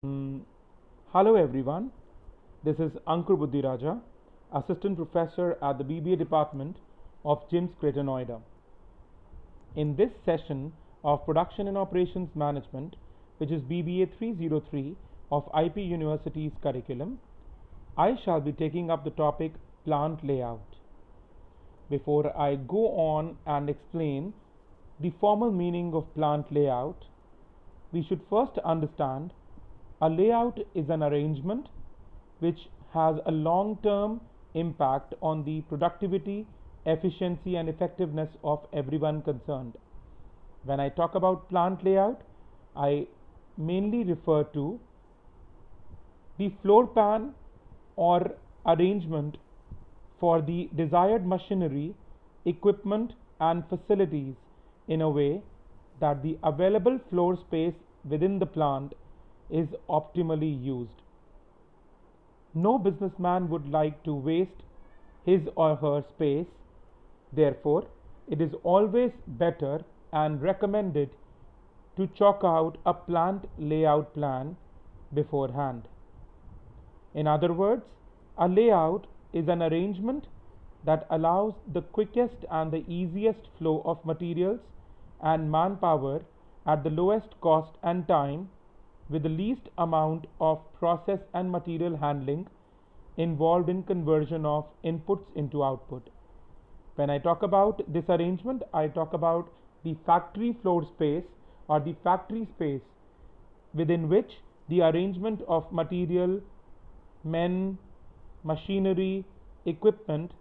Mm, Hello everyone, this is Ankur Buddhiraja, Assistant Professor at the BBA Department of JIMS Greater Noida. In this session of Production and Operations Management, which is BBA 303 of IP University's curriculum, I shall be taking up the topic plant layout. Before I go on and explain the formal meaning of plant layout, we should first understand a layout is an arrangement which has a long term impact on the productivity, efficiency, and effectiveness of everyone concerned. When I talk about plant layout, I mainly refer to the floor plan or arrangement for the desired machinery, equipment, and facilities in a way that the available floor space within the plant is optimally used. No businessman would like to waste his or her space. Therefore, it is always better and recommended to chalk out a plant layout plan beforehand. In other words, a layout is an arrangement that allows the quickest and the easiest flow of materials and manpower at the lowest cost and time with the least amount of process and material handling involved in conversion of inputs into output. When I talk about this arrangement, I talk about the factory floor space or the factory space within which the arrangement of material, men, machinery, equipment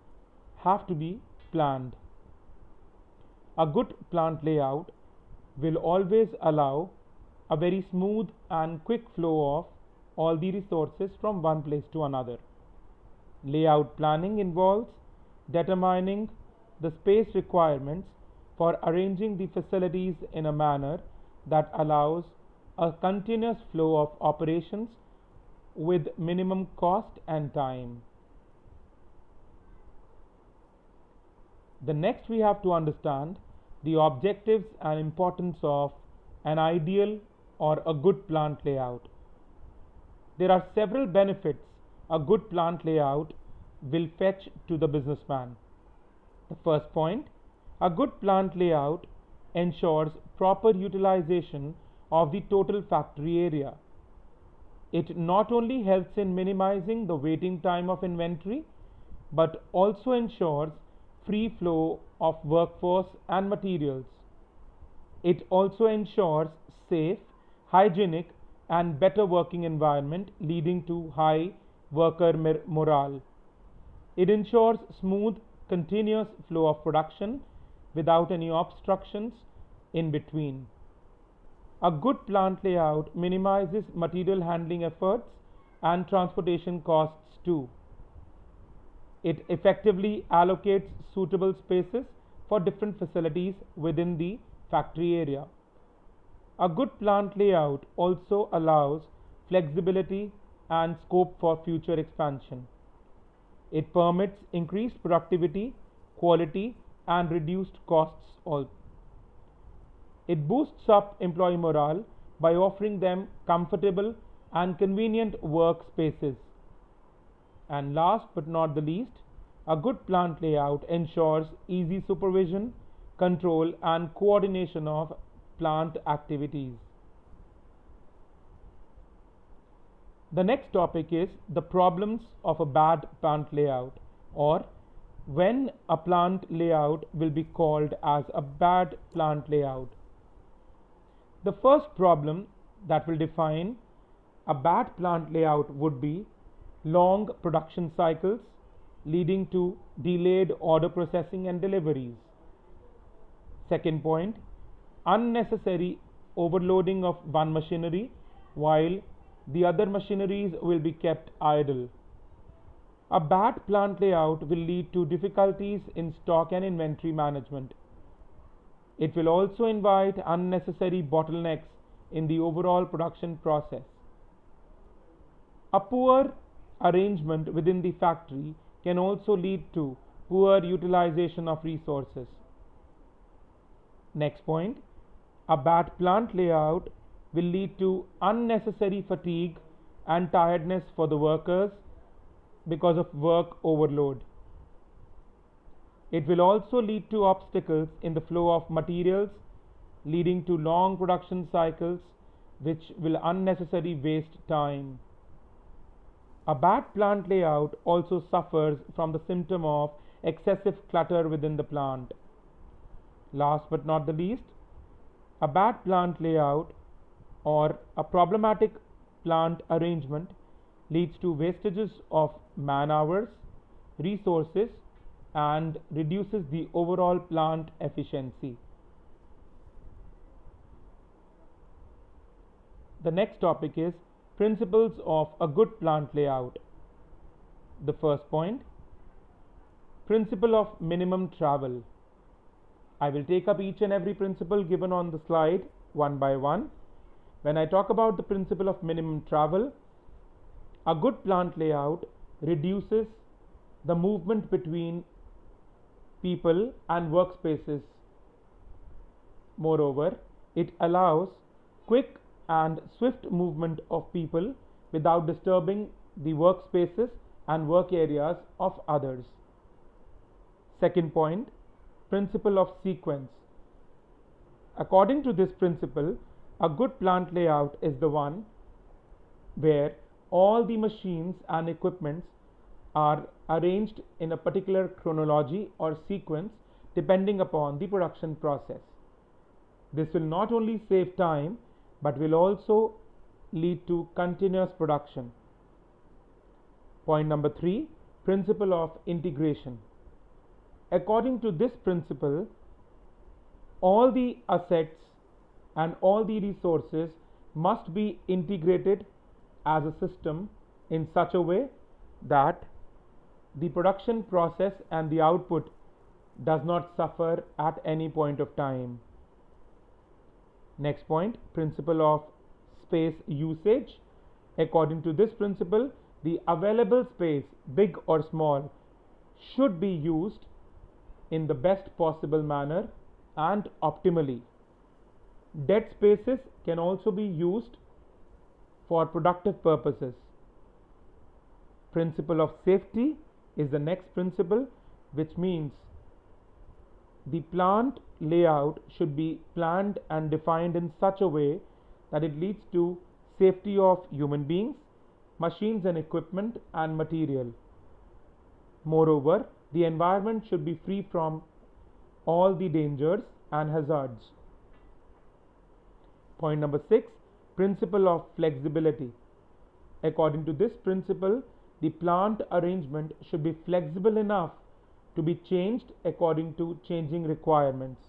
have to be planned. A good plant layout will always allow a very smooth and quick flow of all the resources from one place to another. Layout planning involves determining the space requirements for arranging the facilities in a manner that allows a continuous flow of operations with minimum cost and time. The next we have to understand the objectives and importance of an ideal or a good plant layout. There are several benefits a good plant layout will fetch to the businessman. The first point, a good plant layout ensures proper utilization of the total factory area. It not only helps in minimizing the waiting time of inventory, but also ensures free flow of workforce and materials. It also ensures safe, hygienic, and better working environment leading to high worker morale. It ensures smooth, continuous flow of production without any obstructions in between. A good plant layout minimizes material handling efforts and transportation costs too. It effectively allocates suitable spaces for different facilities within the factory area. A good plant layout also allows flexibility and scope for future expansion. It permits increased productivity, quality, and reduced costs. It boosts up employee morale by offering them comfortable and convenient work spaces. And last but not the least, a good plant layout ensures easy supervision, control, and coordination of plant activities. The next topic is the problems of a bad plant layout, or when a plant layout will be called as a bad plant layout. The first problem that will define a bad plant layout would be long production cycles leading to delayed order processing and deliveries. Second point, unnecessary overloading of one machinery while the other machineries will be kept idle. A bad plant layout will lead to difficulties in stock and inventory management. It will also invite unnecessary bottlenecks in the overall production process. A poor arrangement within the factory can also lead to poor utilization of resources. Next point, a bad plant layout will lead to unnecessary fatigue and tiredness for the workers because of work overload. It will also lead to obstacles in the flow of materials, leading to long production cycles, which will unnecessarily waste time. A bad plant layout also suffers from the symptom of excessive clutter within the plant. Last but not the least, a bad plant layout or a problematic plant arrangement leads to wastages of man hours, resources, and reduces the overall plant efficiency. The next topic is principles of a good plant layout. The first point, principle of minimum travel. I will take up each and every principle given on the slide one by one. When I talk about the principle of minimum travel, a good plant layout reduces the movement between people and workspaces. Moreover, it allows quick and swift movement of people without disturbing the workspaces and work areas of others. Second point, principle of sequence. According to this principle, a good plant layout is the one where all the machines and equipments are arranged in a particular chronology or sequence depending upon the production process. This will not only save time but will also lead to continuous production. Point number 3, principle of integration. According to this principle, all the assets and all the resources must be integrated as a system in such a way that the production process and the output does not suffer at any point of time. Next point, principle of space usage. According to this principle, the available space, big or small, should be used in the best possible manner and optimally. Dead spaces can also be used for productive purposes. Principle of safety is the next principle, which means the plant layout should be planned and defined in such a way that it leads to safety of human beings, machines and equipment and material. Moreover, the environment should be free from all the dangers and hazards. Point number 6, principle of flexibility. According to this principle, the plant arrangement should be flexible enough to be changed according to changing requirements.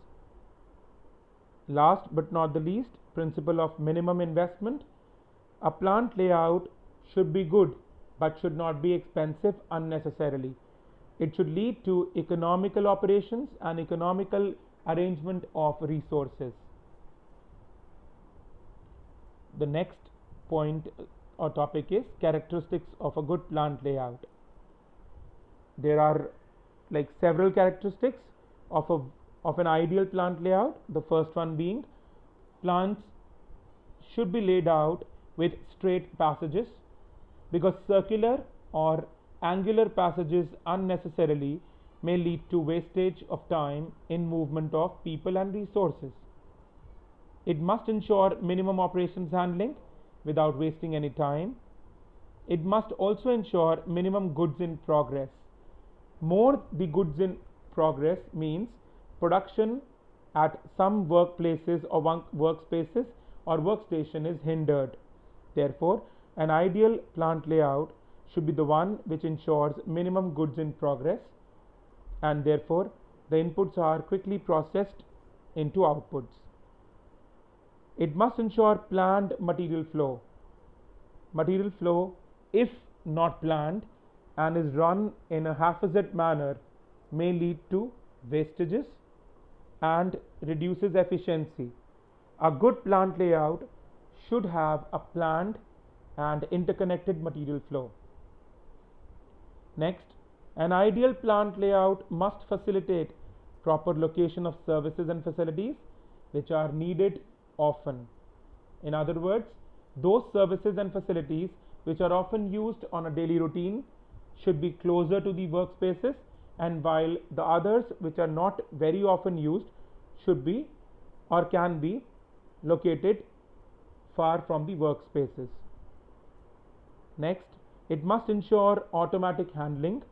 Last but not the least, principle of minimum investment. A plant layout should be good but should not be expensive unnecessarily. It should lead to economical operations and economical arrangement of resources. The next point or topic is characteristics of a good plant layout. There are several characteristics of an ideal plant layout. The first one being, plants should be laid out with straight passages, because circular or angular passages unnecessarily may lead to wastage of time in movement of people and resources. It must ensure minimum operations handling without wasting any time. It must also ensure minimum goods in progress. More the goods in progress means production at some workplaces or workspaces or workstation is hindered. Therefore, an ideal plant layout should be the one which ensures minimum goods in progress, and therefore the inputs are quickly processed into outputs. It must ensure planned material flow. Material flow, if not planned and is run in a haphazard manner, may lead to wastages and reduces efficiency. A good plant layout should have a planned and interconnected material flow. Next, an ideal plant layout must facilitate proper location of services and facilities which are needed often. In other words, those services and facilities which are often used on a daily routine should be closer to the workspaces, and while the others which are not very often used should be or can be located far from the workspaces. Next, it must ensure automatic handling.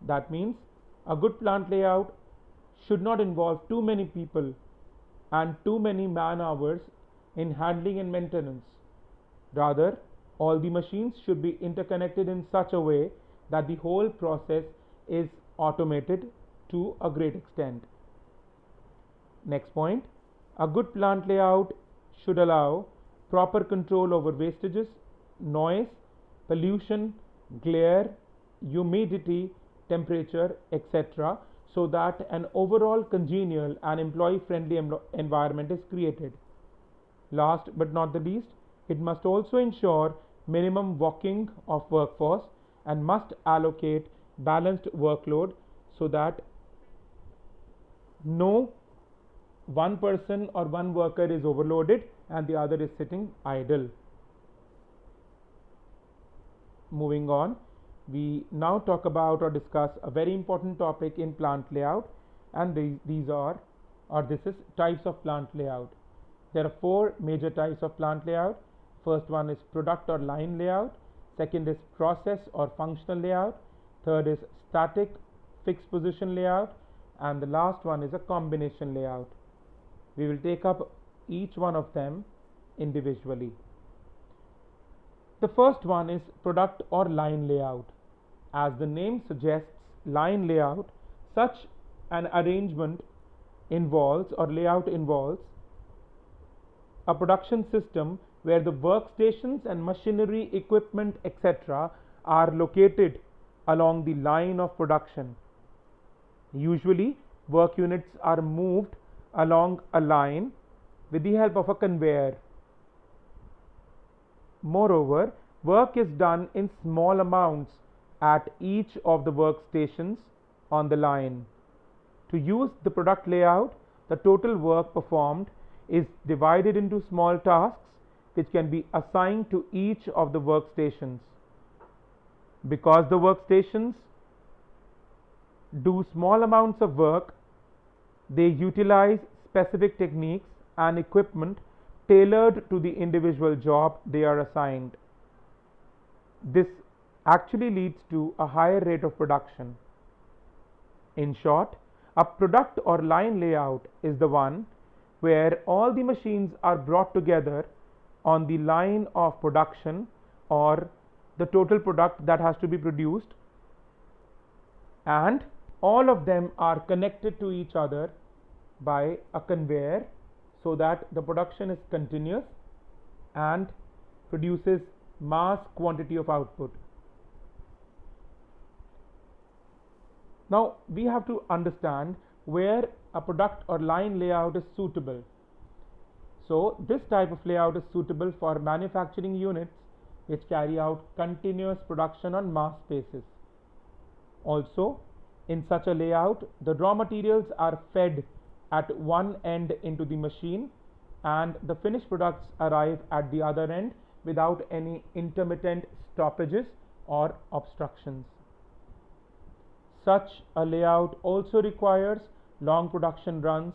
That means a good plant layout should not involve too many people and too many man hours in handling and maintenance. Rather, all the machines should be interconnected in such a way that the whole process is automated to a great extent. Next point, a good plant layout should allow proper control over wastages, noise, pollution, glare, humidity, temperature, etc., so that an overall congenial and employee friendly environment is created. Last but not the least, it must also ensure minimum walking of workforce and must allocate balanced workload so that no one person or one worker is overloaded and the other is sitting idle. Moving on, we now talk about or discuss a very important topic in plant layout, and this is types of plant layout. There are four major types of plant layout. First one is product or line layout, second is process or functional layout, third is static fixed position layout, and the last one is a combination layout. We will take up each one of them individually. The first one is product or line layout. As the name suggests, line layout, such an arrangement involves or layout involves a production system where the workstations and machinery, equipment, etc. are located along the line of production. Usually, work units are moved along a line with the help of a conveyor. Moreover, work is done in small amounts at each of the workstations on the line. To use the product layout, the total work performed is divided into small tasks which can be assigned to each of the workstations. Because the workstations do small amounts of work, they utilize specific techniques and equipment tailored to the individual job they are assigned. This actually leads to a higher rate of production. In short, a product or line layout is the one where all the machines are brought together on the line of production or the total product that has to be produced, and all of them are connected to each other by a conveyor so that the production is continuous and produces mass quantity of output. Now we have to understand where a product or line layout is suitable. So this type of layout is suitable for manufacturing units which carry out continuous production on mass basis. Also, in such a layout, the raw materials are fed at one end into the machine and the finished products arrive at the other end without any intermittent stoppages or obstructions. Such a layout also requires long production runs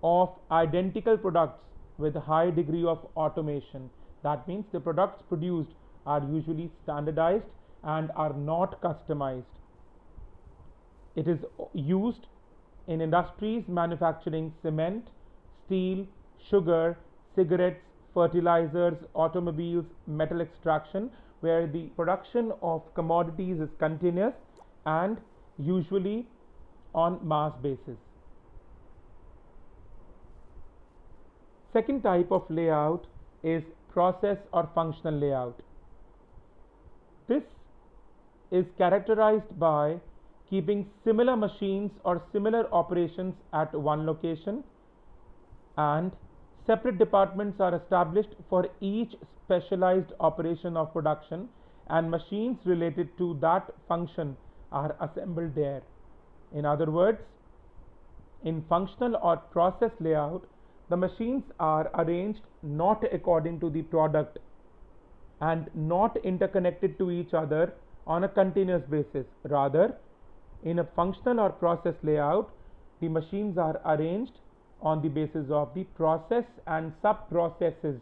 of identical products with a high degree of automation. That means the products produced are usually standardized and are not customized. It is used in industries manufacturing cement, steel, sugar, cigarettes, fertilizers, automobiles, metal extraction, where the production of commodities is continuous and usually on mass basis. Second type of layout is process or functional layout. This is characterized by keeping similar machines or similar operations at one location, and separate departments are established for each specialized operation of production, and machines related to that function are assembled there. In other words, in functional or process layout, the machines are arranged not according to the product and not interconnected to each other on a continuous basis. Rather, in a functional or process layout, the machines are arranged on the basis of the process and sub-processes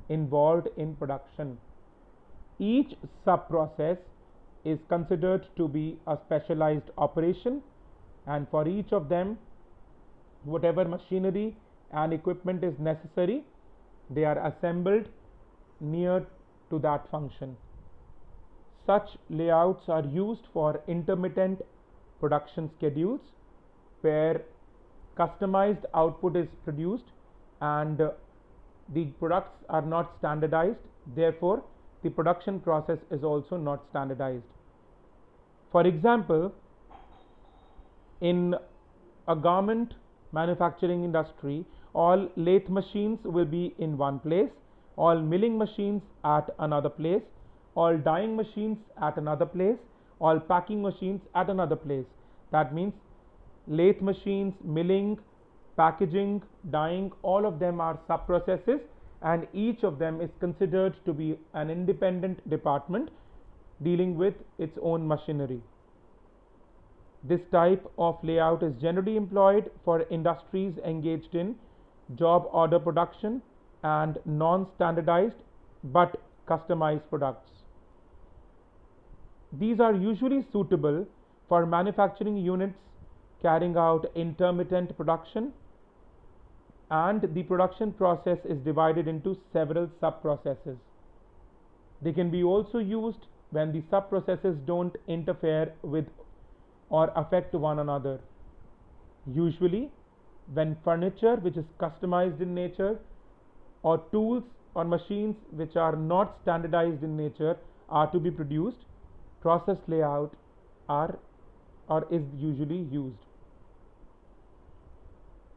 involved in production. Each sub-process is considered to be a specialized operation, and for each of them, whatever machinery and equipment is necessary, they are assembled near to that function. Such layouts are used for intermittent production schedules where customized output is produced and the products are not standardized. Therefore, the production process is also not standardized. For example, in a garment manufacturing industry, all lathe machines will be in one place, all milling machines at another place, all dyeing machines at another place, all packing machines at another place. That means lathe machines, milling, packaging, dyeing, all of them are sub-processes, and each of them is considered to be an independent department dealing with its own machinery. This type of layout is generally employed for industries engaged in job order production and non-standardized but customized products. These are usually suitable for manufacturing units carrying out intermittent production, and the production process is divided into several sub-processes. They can be also used when the sub-processes don't interfere with or affect one another. Usually, when furniture which is customized in nature or tools or machines which are not standardized in nature are to be produced, process layout is usually used.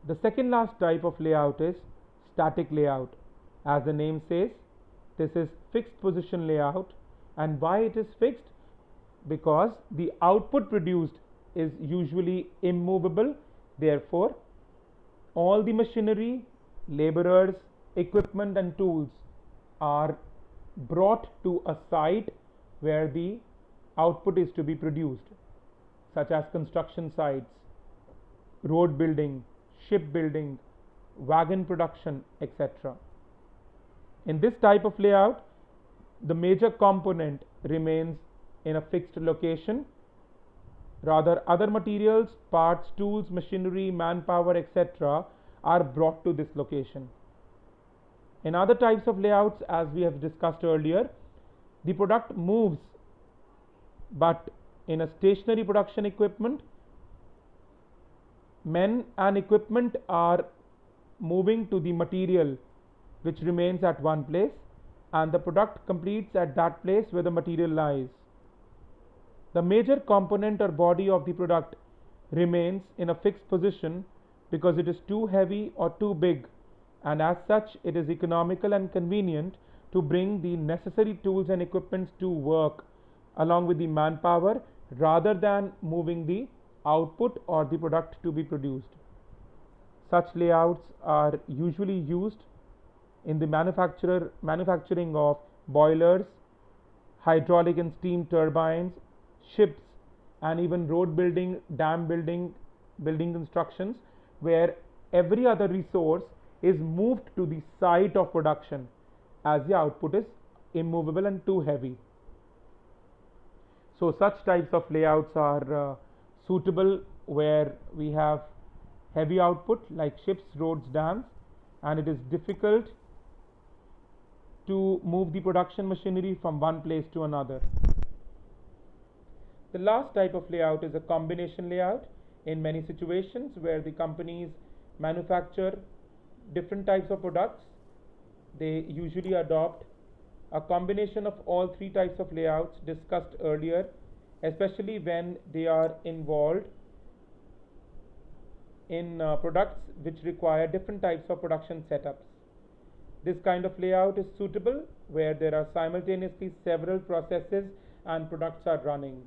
The second last type of layout is static layout. As the name says, this is fixed position layout. And why it is fixed? Because the output produced is usually immovable. Therefore, all the machinery, laborers, equipment and tools are brought to a site where the output is to be produced, such as construction sites, road building, shipbuilding, wagon production, etc. In this type of layout, the major component remains in a fixed location. Rather, other materials, parts, tools, machinery, manpower, etc. are brought to this location. In other types of layouts, as we have discussed earlier, the product moves, but in a stationary production equipment, men and equipment are moving to the material which remains at one place, and the product completes at that place where the material lies. The major component or body of the product remains in a fixed position because it is too heavy or too big, and as such it is economical and convenient to bring the necessary tools and equipment to work along with the manpower rather than moving the output or the product to be produced. Such layouts are usually used in the manufacturing of boilers, hydraulic and steam turbines, ships, and even road building, dam building, building constructions, where every other resource is moved to the site of production as the output is immovable and too heavy. So such types of layouts are suitable where we have heavy output like ships, roads, dams, and it is difficult to move the production machinery from one place to another. The last type of layout is a combination layout. In many situations where the companies manufacture different types of products, they usually adopt a combination of all three types of layouts discussed earlier, especially when they are involved in products which require different types of production setups. This kind of layout is suitable where there are simultaneously several processes and products are running.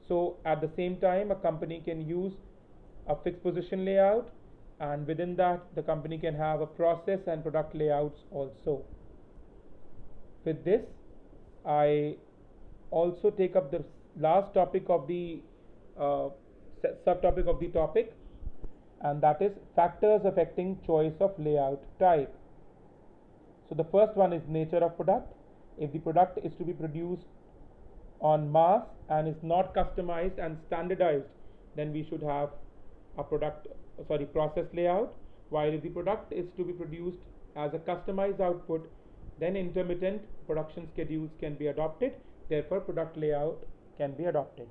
So at the same time, a company can use a fixed position layout and within that the company can have a process and product layouts also. With this, I also take up the last topic of the uh, subtopic of the topic, and that is factors affecting choice of layout type. So the first one is nature of product. If the product is to be produced on mass and is not customized and standardized, then we should have a process layout. While if the product is to be produced as a customized output, then intermittent production schedules can be adopted. Therefore, product layout can be adopted.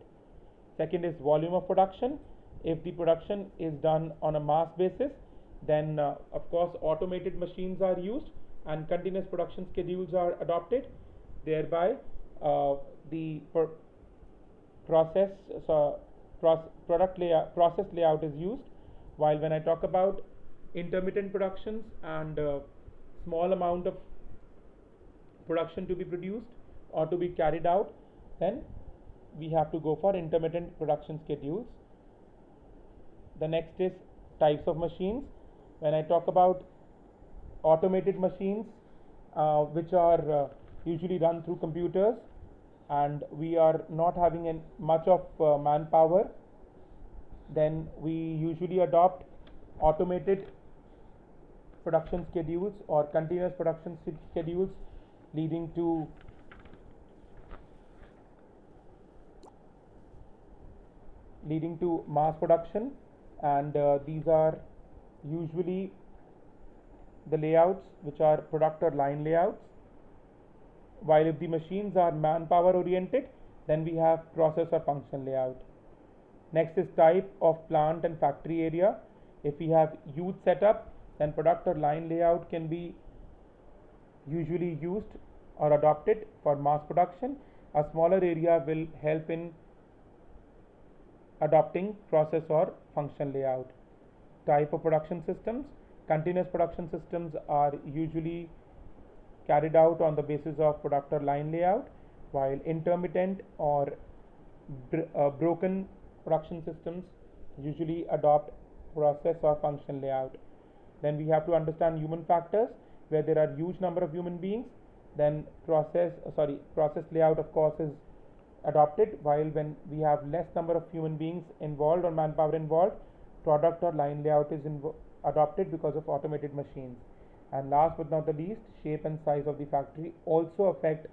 Second is volume of production. If the production is done on a mass basis, then of course automated machines are used and continuous production schedules are adopted. Thereby, the process process layout is used. While when I talk about intermittent productions and small amount of production to be produced or to be carried out, then we have to go for intermittent production schedules. The next is types of machines. When I talk about automated machines, which are usually run through computers, and we are not having much of manpower, then we usually adopt automated production schedules or continuous production schedules, leading to mass production. And these are usually the layouts which are product or line layouts. While if the machines are manpower oriented, then we have process or function layout. Next is type of plant and factory area. If we have huge setup, then product or line layout can be usually used or adopted for mass production. A smaller area will help in adopting process or function layout. Type of production systems. Continuous production systems are usually carried out on the basis of product or line layout, while intermittent or broken production systems usually adopt process or function layout. Then we have to understand human factors. Where there are huge number of human beings, then process layout of course is adopted, while when we have less number of human beings involved or manpower involved, product or line layout is adopted because of automated machines. And last but not the least, shape and size of the factory also affect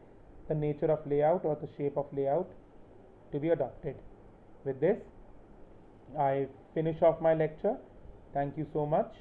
the nature of layout or the shape of layout to be adopted. With this, I finish off my lecture. Thank you so much.